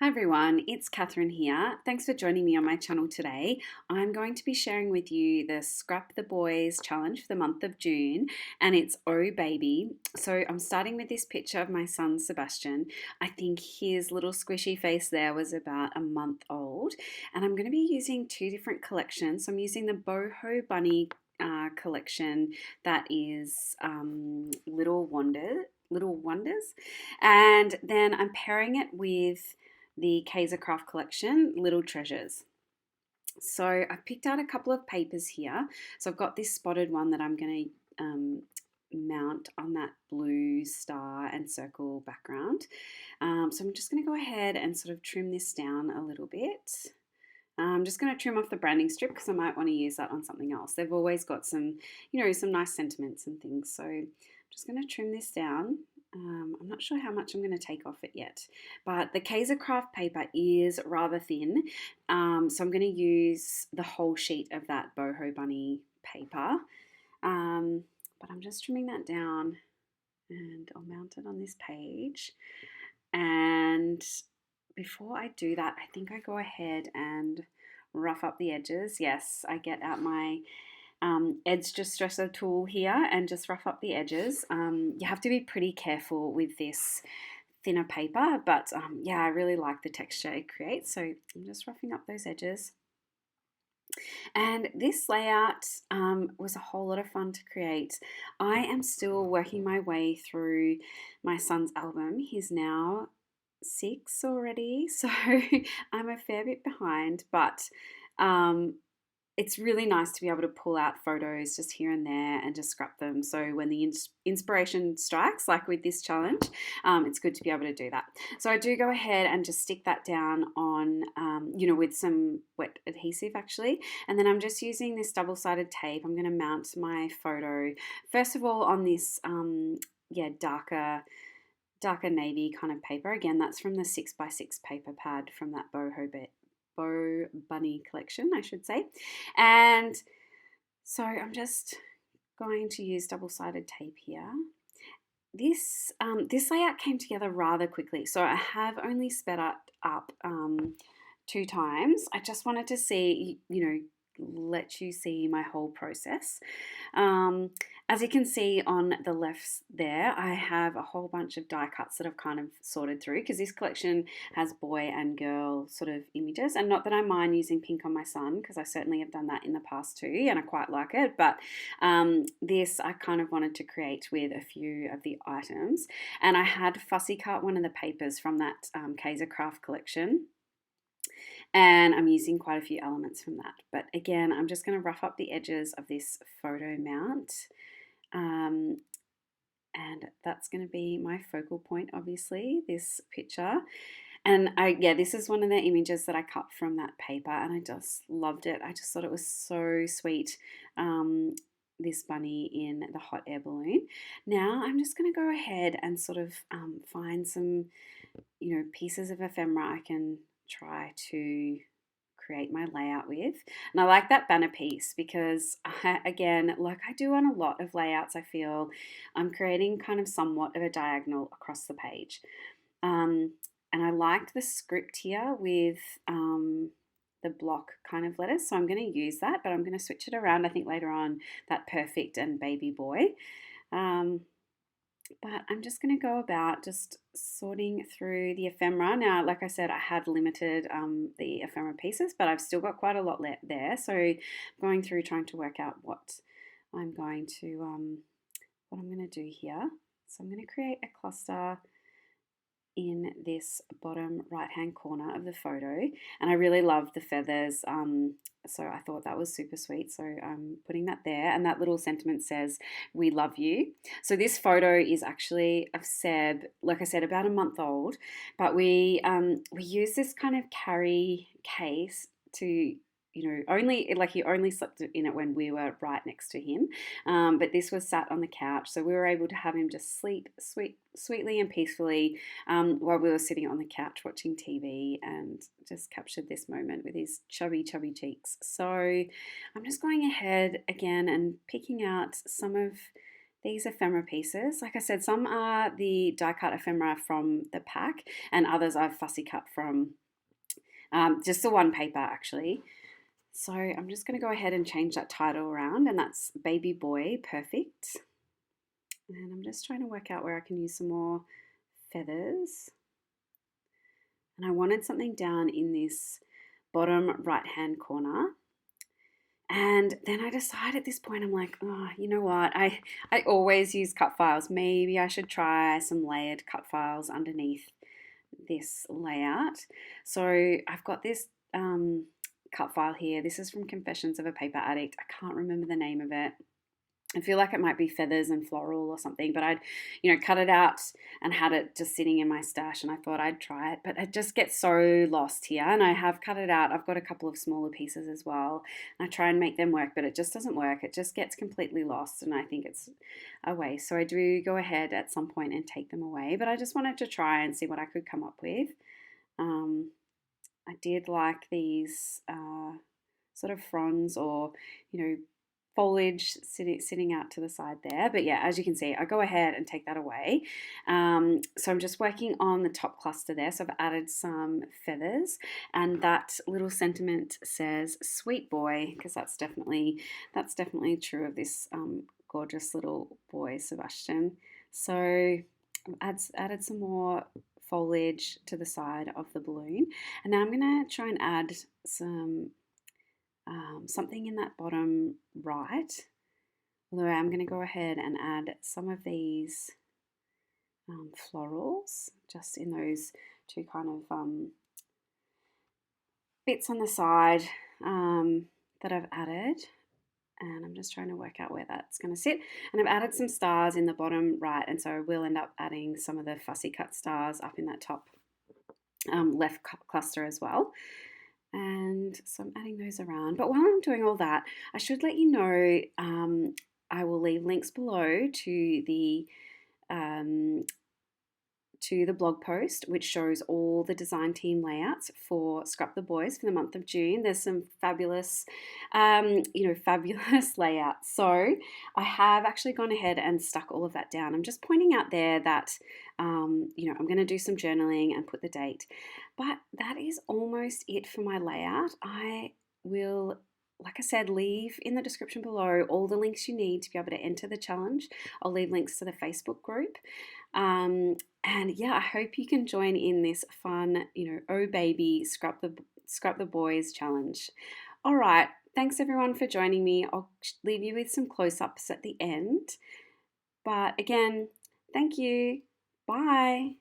Hi everyone, it's Catherine here. Thanks for joining me on my channel today. I'm going to be sharing with you the Scrap the Boys challenge for the month of June, and it's Oh Baby. So I'm starting with this picture of my son Sebastian. I think his little squishy face there was about a month old, and I'm going to be using two different collections. So I'm using the Boho Bunny collection that is Little Wonders, and then I'm pairing it with the Kaisercraft collection, Little Treasures. So I've picked out a couple of papers here. So I've got this spotted one that I'm going to mount on that blue star and circle background. So I'm just going to go ahead and sort of trim this down a little bit. I'm just going to trim off the branding strip because I might want to use that on something else. They've always got some, some nice sentiments and things. So I'm just going to trim this down. I'm not sure how much I'm going to take off it yet, but the Kaisercraft paper is rather thin, so I'm going to use the whole sheet of that Boho Bunny paper, but I'm just trimming that down and I'll mount it on this page. And before I do that, I think I go ahead and rough up the edges. Yes, I get out my edge distresser tool here and just rough up the edges. You have to be pretty careful with this thinner paper, but yeah, I really like the texture it creates. So I'm just roughing up those edges. And this layout was a whole lot of fun to create. I am still working my way through my son's album. He's now 6 already, so I'm a fair bit behind, but it's really nice to be able to pull out photos just here and there and just scrap them. So when the inspiration strikes, like with this challenge, it's good to be able to do that. So I do go ahead and just stick that down on, with some wet adhesive actually. And then I'm just using this double-sided tape. I'm going to mount my photo, first of all, on this, darker navy kind of paper. Again, that's from the 6x6 paper pad from that Bow Bunny collection, I should say. And so I'm just going to use double-sided tape here. This layout came together rather quickly, so I have only sped up 2 times. I just wanted to see, let you see my whole process. As you can see on the left there, I have a whole bunch of die cuts that I've kind of sorted through because this collection has boy and girl sort of images, and not that I mind using pink on my son because I certainly have done that in the past too and I quite like it, but this I kind of wanted to create with a few of the items, and I had fussy cut one of the papers from that Kaisercraft collection. And I'm using quite a few elements from that. But again, I'm just going to rough up the edges of this photo mount. And that's going to be my focal point, obviously, this picture. And this is one of the images that I cut from that paper, and I just loved it. I just thought it was so sweet, this bunny in the hot air balloon. Now I'm just going to go ahead and sort of find some, pieces of ephemera I can try to create my layout with. And I like that banner piece because again, like I do on a lot of layouts, I feel I'm creating kind of somewhat of a diagonal across the page. And I liked the script here with the block kind of letters, so I'm going to use that, but I'm going to switch it around, I think later on, that perfect and baby boy. But I'm just going to go about just sorting through the ephemera. Now, like I said, I had limited the ephemera pieces, but I've still got quite a lot there. So I'm going through trying to work out what I'm going to do here. So I'm going to create a cluster in this bottom right hand corner of the photo, and I really love the feathers, so I thought that was super sweet, so I'm putting that there, and that little sentiment says we love you. So this photo is actually of Seb, like I said, about a month old, but we use this kind of carry case to only like he only slept in it when we were right next to him. But this was sat on the couch, so we were able to have him just sleep sweetly and peacefully while we were sitting on the couch watching TV, and just captured this moment with his chubby cheeks. So I'm just going ahead again and picking out some of these ephemera pieces. Like I said, some are the die cut ephemera from the pack, and others I've fussy cut from just the one paper actually. So I'm just going to go ahead and change that title around, and that's Baby Boy Perfect. And I'm just trying to work out where I can use some more feathers. And I wanted something down in this bottom right hand corner. And then I decided at this point, I'm like, oh, you know what? I always use cut files. Maybe I should try some layered cut files underneath this layout. So I've got this cut file here. This is from Confessions of a Paper Addict. I can't remember the name of it. I feel like it might be feathers and floral or something, but I'd, cut it out and had it just sitting in my stash, and I thought I'd try it, but it just gets so lost here, and I have cut it out. I've got a couple of smaller pieces as well, and I try and make them work, but it just doesn't work. It just gets completely lost, and I think it's a waste. So I do go ahead at some point and take them away, but I just wanted to try and see what I could come up with. I did like these sort of fronds or, foliage sitting out to the side there. But yeah, as you can see, I go ahead and take that away. So I'm just working on the top cluster there. So I've added some feathers, and that little sentiment says "sweet boy," because that's definitely true of this gorgeous little boy, Sebastian. So I've added some more foliage to the side of the balloon, and now I'm going to try and add some something in that bottom right, although I'm going to go ahead and add some of these florals just in those two kind of bits on the side that I've added, and I'm just trying to work out where that's going to sit. And I've added some stars in the bottom right, and so I will end up adding some of the fussy cut stars up in that top left cluster as well. And so I'm adding those around. But while I'm doing all that, I should let you know I will leave links below to the blog post, which shows all the design team layouts for Scrap the Boys for the month of June. There's some fabulous, fabulous layouts. So I have actually gone ahead and stuck all of that down. I'm just pointing out there that, I'm going to do some journaling and put the date. But that is almost it for my layout. I will, like I said, leave in the description below all the links you need to be able to enter the challenge. I'll leave links to the Facebook group. And yeah, I hope you can join in this fun, oh baby, scrap the boys challenge. All right. Thanks everyone for joining me. I'll leave you with some close-ups at the end. But again, thank you. Bye.